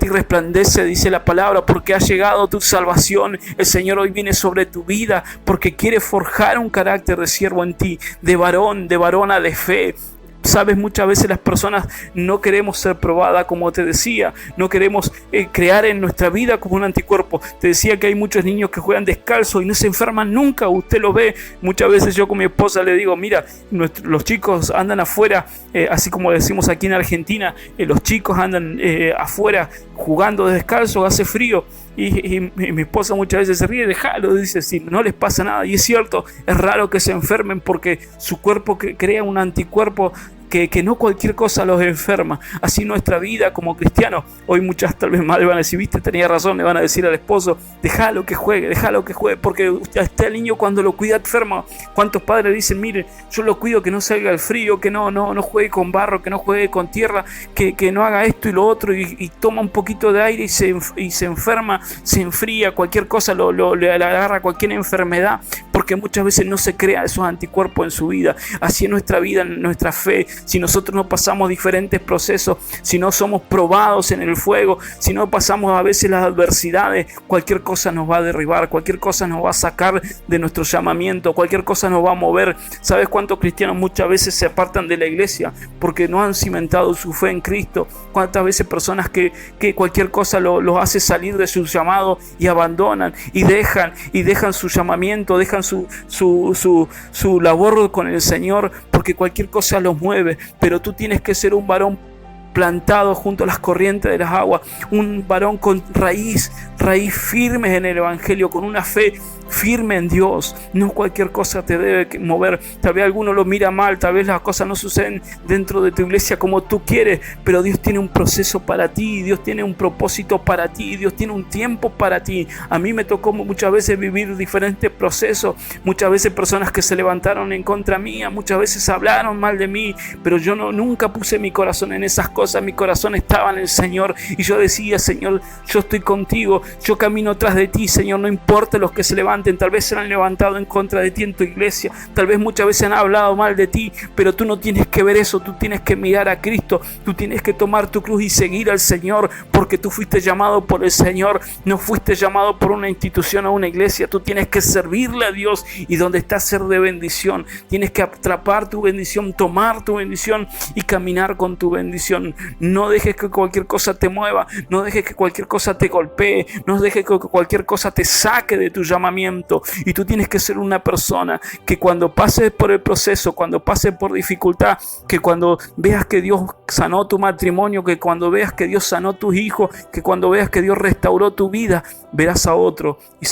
y resplandece, dice la palabra, porque ha llegado tu salvación. El Señor hoy viene sobre tu vida porque quiere forjar un carácter de siervo en ti, de varona de fe. Sabes, muchas veces las personas no queremos ser probadas, como te decía, no queremos crear en nuestra vida como un anticuerpo. Te decía que hay muchos niños que juegan descalzo y no se enferman nunca, usted lo ve. Muchas veces yo con mi esposa le digo, mira, los chicos andan afuera, así como decimos aquí en Argentina, los chicos andan afuera jugando descalzo, hace frío. Y mi esposa muchas veces se ríe, déjalo, dice, si no les pasa nada. Y es cierto, es raro que se enfermen porque su cuerpo crea un anticuerpo que no cualquier cosa los enferma. Así nuestra vida como cristianos. Hoy muchas tal vez más le van a decir, viste, tenía razón, le van a decir al esposo, déjalo que juegue, porque está el niño cuando lo cuida enfermo. ¿Cuántos padres dicen, mire, yo lo cuido que no salga al frío, que no juegue con barro, que no juegue con tierra, que no haga esto y lo otro, y toma un poquito de aire y se enferma, se enfría, cualquier cosa le agarra cualquier enfermedad, porque muchas veces no se crea esos anticuerpos en su vida. Así es nuestra vida, nuestra fe. Si nosotros no pasamos diferentes procesos, si no somos probados en el fuego, si no pasamos a veces las adversidades, cualquier cosa nos va a derribar, cualquier cosa nos va a sacar de nuestro llamamiento, cualquier cosa nos va a mover. ¿Sabes cuántos cristianos muchas veces se apartan de la iglesia porque no han cimentado su fe en Cristo? ¿Cuántas veces personas que cualquier cosa los hace salir de su llamado y abandonan y dejan su llamamiento, dejan su labor con el Señor porque cualquier cosa los mueve? Pero tú tienes que ser un varón plantado junto a las corrientes de las aguas, un varón con raíz firme en el Evangelio, con una fe firme en Dios. No cualquier cosa te debe mover. Tal vez alguno lo mira mal, tal vez las cosas no suceden dentro de tu iglesia como tú quieres, pero Dios tiene un proceso para ti, Dios tiene un propósito para ti, Dios tiene un tiempo para ti. A mí me tocó muchas veces vivir diferentes procesos, muchas veces personas que se levantaron en contra mía, muchas veces hablaron mal de mí, pero yo nunca puse mi corazón en esas cosas. Mi corazón estaba en el Señor y yo decía, Señor, yo estoy contigo, yo camino tras de ti, Señor, no importa los que se levanten. Tal vez se han levantado en contra de ti en tu iglesia, tal vez muchas veces han hablado mal de ti, pero tú no tienes que ver eso. Tú tienes que mirar a Cristo, tú tienes que tomar tu cruz y seguir al Señor, porque tú fuiste llamado por el Señor, no fuiste llamado por una institución o una iglesia. Tú tienes que servirle a Dios y donde está ser de bendición, tienes que atrapar tu bendición, tomar tu bendición y caminar con tu bendición. No dejes que cualquier cosa te mueva, no dejes que cualquier cosa te golpee, no dejes que cualquier cosa te saque de tu llamamiento. Y tú tienes que ser una persona que cuando pases por el proceso, cuando pases por dificultad, que cuando veas que Dios sanó tu matrimonio, que cuando veas que Dios sanó tus hijos, que cuando veas que Dios restauró tu vida, verás a otro y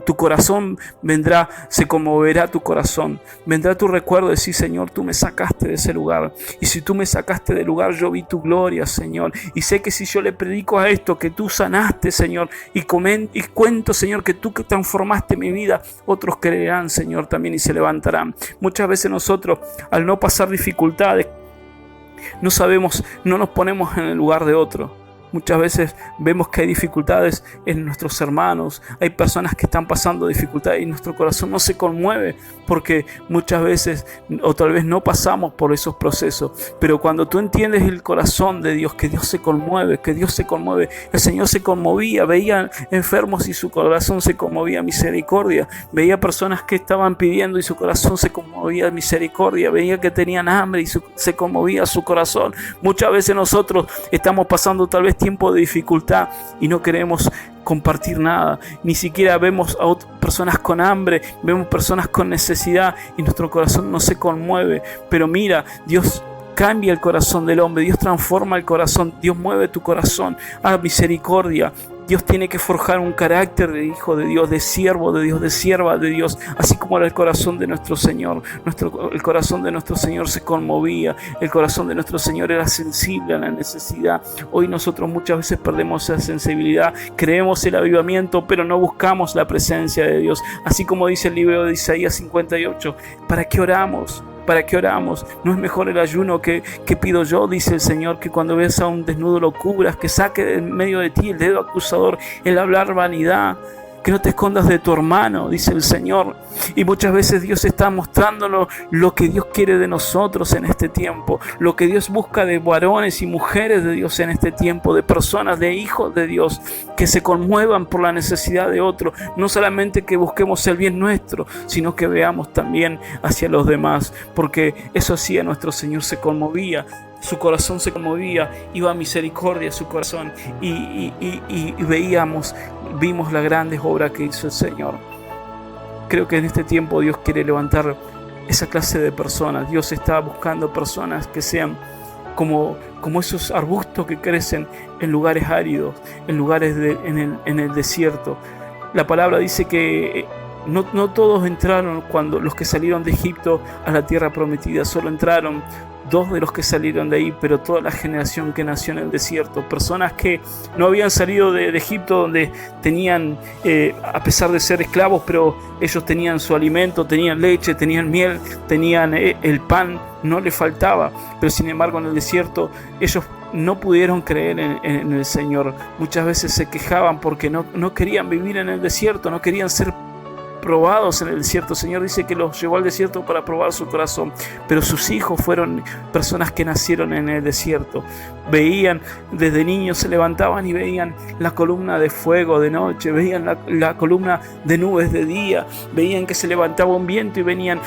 tu corazón vendrá, se conmoverá tu corazón, vendrá tu recuerdo de decir, Señor, tú me sacaste de ese lugar, y si tú me sacaste del lugar, yo vi tu gloria, Señor, y sé que si yo le predico a esto, que tú sanaste, Señor, y cuento, Señor, que tú que transformaste mi vida, otros creerán, Señor, también y se levantarán. Muchas veces nosotros, al no pasar dificultades, no nos ponemos en el lugar de otro. Muchas veces vemos que hay dificultades en nuestros hermanos, hay personas que están pasando dificultades y nuestro corazón no se conmueve porque muchas veces o tal vez no pasamos por esos procesos. Pero cuando tú entiendes el corazón de Dios, que Dios se conmueve, el Señor se conmovía, veía enfermos y su corazón se conmovía misericordia, veía personas que estaban pidiendo y su corazón se conmovía misericordia, veía que tenían hambre y se conmovía su corazón. Muchas veces nosotros estamos pasando tal vez tiempo de dificultad y no queremos compartir nada, ni siquiera vemos a otras personas con hambre, vemos personas con necesidad y nuestro corazón no se conmueve. Pero mira, Dios cambia el corazón del hombre, Dios transforma el corazón, Dios mueve tu corazón a misericordia. Dios tiene que forjar un carácter de hijo de Dios, de siervo de Dios, de sierva de Dios, así como era el corazón de nuestro Señor. El corazón de nuestro Señor se conmovía, el corazón de nuestro Señor era sensible a la necesidad. Hoy nosotros muchas veces perdemos esa sensibilidad, creemos el avivamiento, pero no buscamos la presencia de Dios. Así como dice el libro de Isaías 58, ¿para qué oramos? ¿Para qué oramos? ¿No es mejor el ayuno que pido yo? Dice el Señor, que cuando ves a un desnudo lo cubras, que saque de en medio de ti el dedo acusador, el hablar vanidad, que no te escondas de tu hermano, dice el Señor. Y muchas veces Dios está mostrándonos lo que Dios quiere de nosotros en este tiempo, lo que Dios busca de varones y mujeres de Dios en este tiempo, de personas, de hijos de Dios, que se conmuevan por la necesidad de otro. No solamente que busquemos el bien nuestro, sino que veamos también hacia los demás, porque eso hacía nuestro Señor, se conmovía. Su corazón se conmovía, iba a misericordia su corazón y vimos las grandes obras que hizo el Señor. Creo que en este tiempo Dios quiere levantar esa clase de personas. Dios está buscando personas que sean como esos arbustos que crecen en lugares áridos, en lugares en el desierto. La palabra dice que no todos entraron cuando los que salieron de Egipto a la tierra prometida, solo entraron 2 de los que salieron de ahí, pero toda la generación que nació en el desierto, personas que no habían salido de Egipto, donde tenían, a pesar de ser esclavos, pero ellos tenían su alimento, tenían leche, tenían miel, tenían el pan, no les faltaba, pero sin embargo en el desierto ellos no pudieron creer en el Señor. Muchas veces se quejaban porque no querían vivir en el desierto, no querían ser probados en el desierto. El Señor dice que los llevó al desierto para probar su corazón, pero sus hijos fueron personas que nacieron en el desierto. Veían, desde niños se levantaban y veían la columna de fuego de noche, veían la columna de nubes de día, veían que se levantaba un viento y venían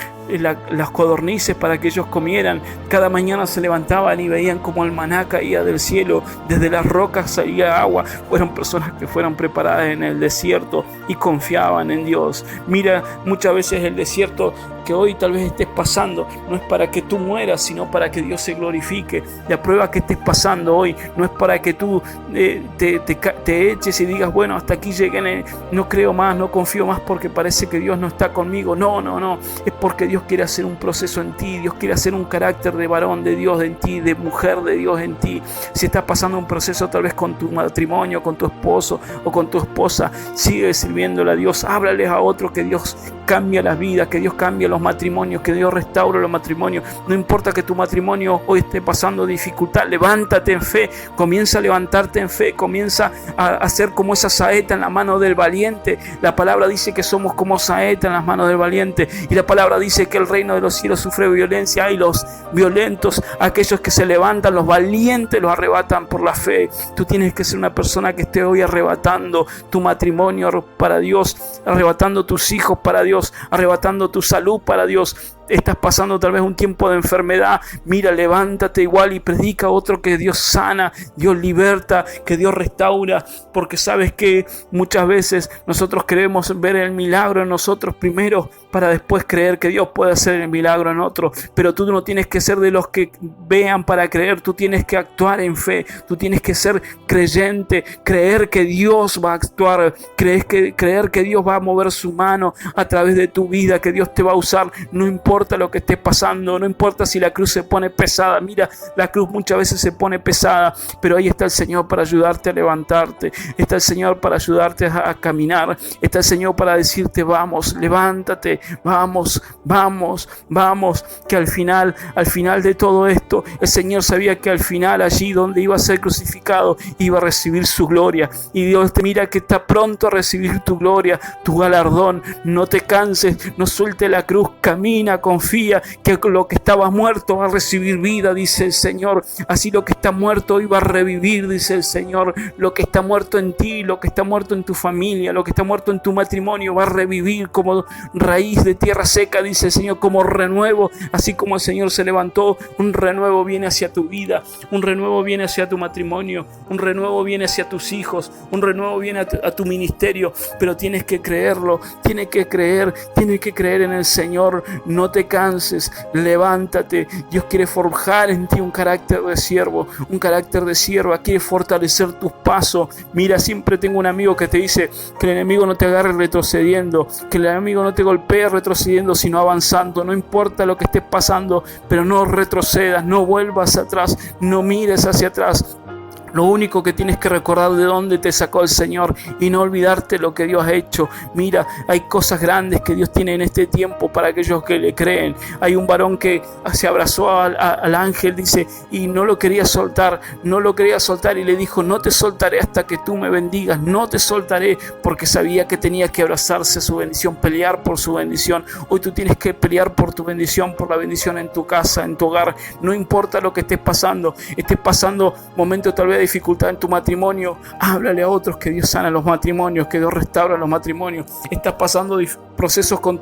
las codornices para que ellos comieran. Cada mañana se levantaban y veían como el maná caía del cielo, desde las rocas salía agua. Fueron personas que fueron preparadas en el desierto y confiaban en Dios. Mira, muchas veces el desierto que hoy tal vez estés pasando no es para que tú mueras, sino para que Dios se glorifique. La prueba que estés pasando hoy no es para que tú te eches y digas, bueno, hasta aquí llegué, no creo más, no confío más porque parece que Dios no está conmigo. No, es porque Dios quiere hacer un proceso en ti. Dios quiere hacer un carácter de varón de Dios en ti, de mujer de Dios en ti. Si estás pasando un proceso tal vez con tu matrimonio, con tu esposo o con tu esposa, sigue sirviéndole a Dios. Háblales a otros que Dios cambia las vidas, que Dios cambia los matrimonios, que Dios restaura los matrimonios. No importa que tu matrimonio hoy esté pasando dificultad, levántate en fe, comienza a levantarte en fe, comienza a ser como esa saeta en la mano del valiente. La palabra dice que somos como saeta en las manos del valiente, y la palabra dice que el reino de los cielos sufre violencia, y los violentos, aquellos que se levantan, los valientes los arrebatan por la fe. Tú tienes que ser una persona que esté hoy arrebatando tu matrimonio para Dios, arrebatando tus hijos para Dios, arrebatando tu salud para Dios. Estás pasando tal vez un tiempo de enfermedad, mira, levántate igual y predica a otro que Dios sana, Dios liberta, que Dios restaura, porque sabes que muchas veces nosotros queremos ver el milagro en nosotros primero para después creer que Dios puede hacer el milagro en otro. Pero tú no tienes que ser de los que vean para creer, tú tienes que actuar en fe, tú tienes que ser creyente, creer que Dios va a actuar, creer que Dios va a mover su mano a través de tu vida, que Dios te va a usar. No importa lo que esté pasando, no importa si la cruz se pone pesada. Mira, la cruz muchas veces se pone pesada, pero ahí está el Señor para ayudarte a levantarte, está el Señor para ayudarte a caminar, está el Señor para decirte, vamos, levántate, vamos, que al final de todo esto, el Señor sabía que al final, allí donde iba a ser crucificado, iba a recibir su gloria, y Dios te mira que está pronto a recibir tu gloria, tu galardón. No te canses, no suelte la cruz, camina, confía que lo que estaba muerto va a recibir vida, dice el Señor. Así lo que está muerto hoy va a revivir, dice el Señor. Lo que está muerto en ti, lo que está muerto en tu familia, lo que está muerto en tu matrimonio va a revivir como raíz de tierra seca, dice el Señor, como renuevo. Así como el Señor se levantó, un renuevo viene hacia tu vida, un renuevo viene hacia tu matrimonio, un renuevo viene hacia tus hijos, un renuevo viene a tu ministerio. Pero tienes que creerlo, tienes que creer en el Señor. No te canses, levántate. Dios quiere forjar en ti un carácter de siervo, un carácter de sierva, quiere fortalecer tus pasos. Mira, siempre tengo un amigo que te dice que el enemigo no te agarre retrocediendo, que el enemigo no te golpee retrocediendo, sino avanzando. No importa lo que estés pasando, pero no retrocedas, no vuelvas atrás, no mires hacia atrás. Lo único que tienes que recordar de dónde te sacó el Señor y no olvidarte lo que Dios ha hecho. Mira, hay cosas grandes que Dios tiene en este tiempo para aquellos que le creen. Hay un varón que se abrazó al ángel, dice, y no lo quería soltar y le dijo, no te soltaré hasta que tú me bendigas, no te soltaré, porque sabía que tenía que abrazarse a su bendición, pelear por su bendición. Hoy tú tienes que pelear por tu bendición, por la bendición en tu casa, en tu hogar. No importa lo que estés pasando momentos tal vez dificultad en tu matrimonio, háblale a otros que Dios sana los matrimonios, que Dios restaura los matrimonios. Estás pasando procesos con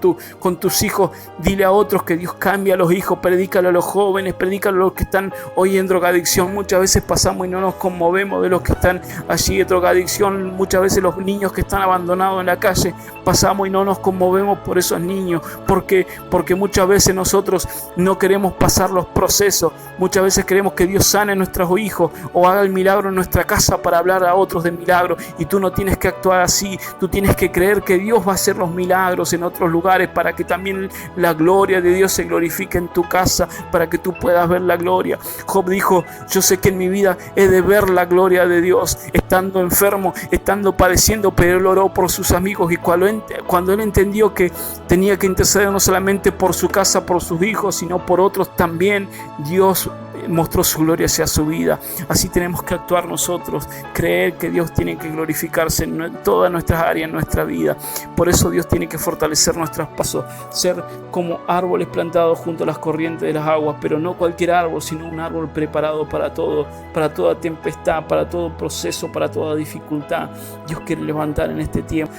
tus hijos, dile a otros que Dios cambia a los hijos, predícalo a los jóvenes, predícalo a los que están hoy en drogadicción. Muchas veces pasamos y no nos conmovemos de los que están allí en drogadicción. Muchas veces los niños que están abandonados en la calle, pasamos y no nos conmovemos por esos niños, porque muchas veces nosotros no queremos pasar los procesos. Muchas veces queremos que Dios sane a nuestros hijos o haga el milagro en nuestra casa para hablar a otros de milagro, y tú no tienes que actuar así. Tú tienes que creer que Dios va a hacer los milagros en otros lugares para que también la gloria de Dios se glorifique en tu casa, para que tú puedas ver la gloria. Job dijo, yo sé que en mi vida he de ver la gloria de Dios, estando enfermo, estando padeciendo, pero él oró por sus amigos, y cuando él entendió que tenía que interceder no solamente por su casa, por sus hijos, sino por otros también, Dios mostró su gloria hacia su vida. Así tenemos que actuar nosotros, creer que Dios tiene que glorificarse en todas nuestras áreas, en nuestra vida. Por eso Dios tiene que fortalecer nuestros pasos, ser como árboles plantados junto a las corrientes de las aguas, pero no cualquier árbol, sino un árbol preparado para todo, para toda tempestad, para todo proceso, para toda dificultad. Dios quiere levantar en este tiempo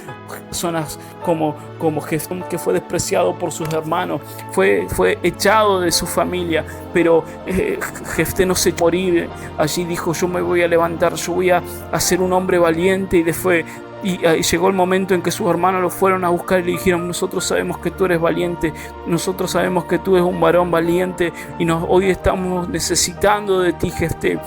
personas como Jeftón, que fue despreciado por sus hermanos, fue echado de su familia, pero Jefté no se morir. Allí dijo, yo me voy a levantar, yo voy a ser un hombre valiente, y después llegó el momento en que sus hermanos lo fueron a buscar y le dijeron, nosotros sabemos que tú eres valiente, nosotros sabemos que tú eres un varón valiente, y hoy estamos necesitando de ti, Jefté.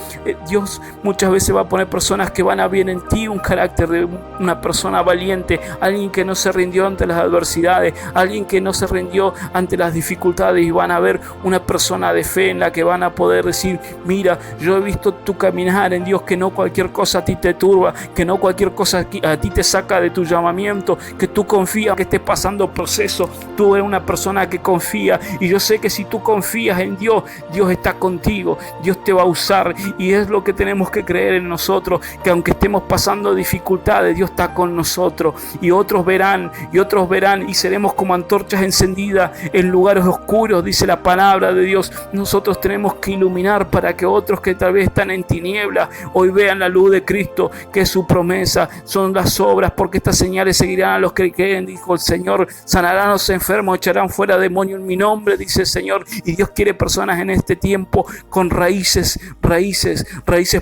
Dios muchas veces va a poner personas que van a ver en ti un carácter de una persona valiente, alguien que no se rindió ante las adversidades, alguien que no se rindió ante las dificultades, y van a ver una persona de fe en la que van a poder decir, mira, yo he visto tu caminar en Dios, que no cualquier cosa a ti te turba, que no cualquier cosa a ti te saca de tu llamamiento, que tú confías, que estés pasando proceso, tú eres una persona que confía, y yo sé que si tú confías en Dios, Dios está contigo, Dios te va a usar, y es lo que tenemos que creer en nosotros, que aunque estemos pasando dificultades, Dios está con nosotros, y otros verán, y seremos como antorchas encendidas en lugares oscuros, dice la palabra de Dios. Nosotros tenemos que iluminar para que otros que tal vez están en tinieblas hoy vean la luz de Cristo, que es su promesa, son las obras, porque estas señales seguirán a los que creen, dijo el Señor. Sanarán a los enfermos, echarán fuera demonios en mi nombre, dice el Señor. Y Dios quiere personas en este tiempo con raíces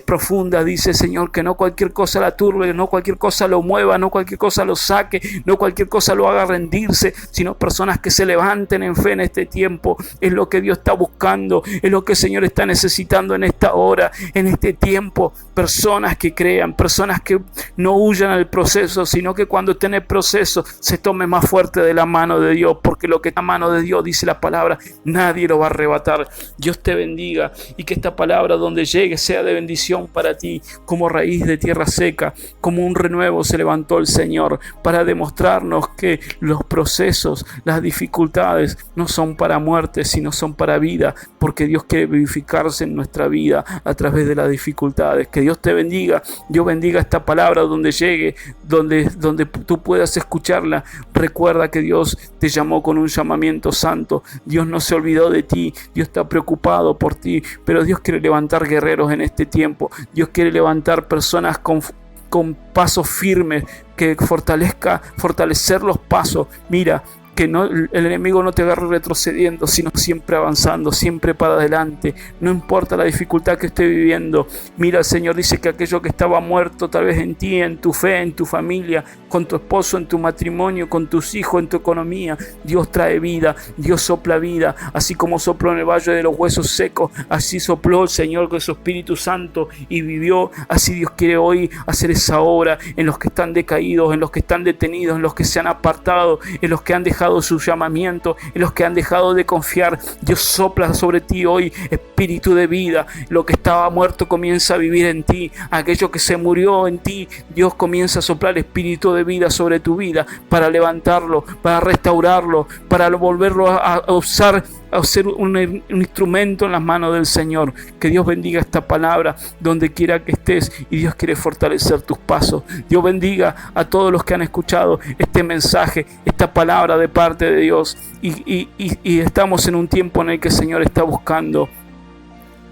profundas, dice el Señor, que no cualquier cosa la turbe, no cualquier cosa lo mueva, no cualquier cosa lo saque, no cualquier cosa lo haga rendirse, sino personas que se levanten en fe en este tiempo. Es lo que Dios está buscando, es lo que el Señor está necesitando en esta hora, en este tiempo. Personas que crean, personas que no huyan al proceso, sino que cuando estén en el proceso se tome más fuerte de la mano de Dios, porque lo que está en la mano de Dios, dice la palabra, nadie lo va a arrebatar. Dios te bendiga, y que esta palabra donde llegue sea de bendición para ti, como raíz de tierra seca, como un renuevo se levantó el Señor para demostrarnos que los procesos, las dificultades no son para muerte, sino son para vida, porque Dios quiere vivificarse en nuestra vida a través de las dificultades. Que Dios te bendiga, Dios bendiga esta palabra donde llegue, donde tú puedas escucharla. Recuerda que Dios te llamó con un llamamiento santo. Dios no se olvidó de ti, Dios está preocupado por ti, pero Dios quiere levantar guerreros en este tiempo. Dios quiere levantar personas con pasos firmes, que fortalecer los pasos. Mira, que no, el enemigo no te agarre retrocediendo, sino siempre avanzando, siempre para adelante. No importa la dificultad que esté viviendo. Mira, el Señor dice que aquello que estaba muerto tal vez en ti, en tu fe, en tu familia, con tu esposo, en tu matrimonio, con tus hijos, en tu economía, Dios trae vida, Dios sopla vida, así como sopló en el valle de los huesos secos, así sopló el Señor con su Espíritu Santo y vivió. Así Dios quiere hoy hacer esa obra en los que están decaídos, en los que están detenidos, en los que se han apartado, en los que han dejado su llamamiento, en los que han dejado de confiar. Dios sopla sobre ti hoy espíritu de vida. Lo que estaba muerto comienza a vivir en ti. Aquello que se murió en ti, Dios comienza a soplar espíritu de vida sobre tu vida para levantarlo, para restaurarlo, para volverlo a usar, a ser un instrumento en las manos del Señor. Que Dios bendiga esta palabra donde quiera que estés, y Dios quiere fortalecer tus pasos. Dios bendiga a todos los que han escuchado este mensaje, esta palabra de parte de Dios, y estamos en un tiempo en el que el Señor está buscando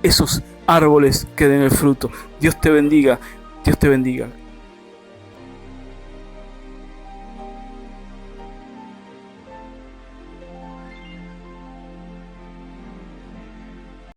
esos árboles que den el fruto. Dios te bendiga, Dios te bendiga.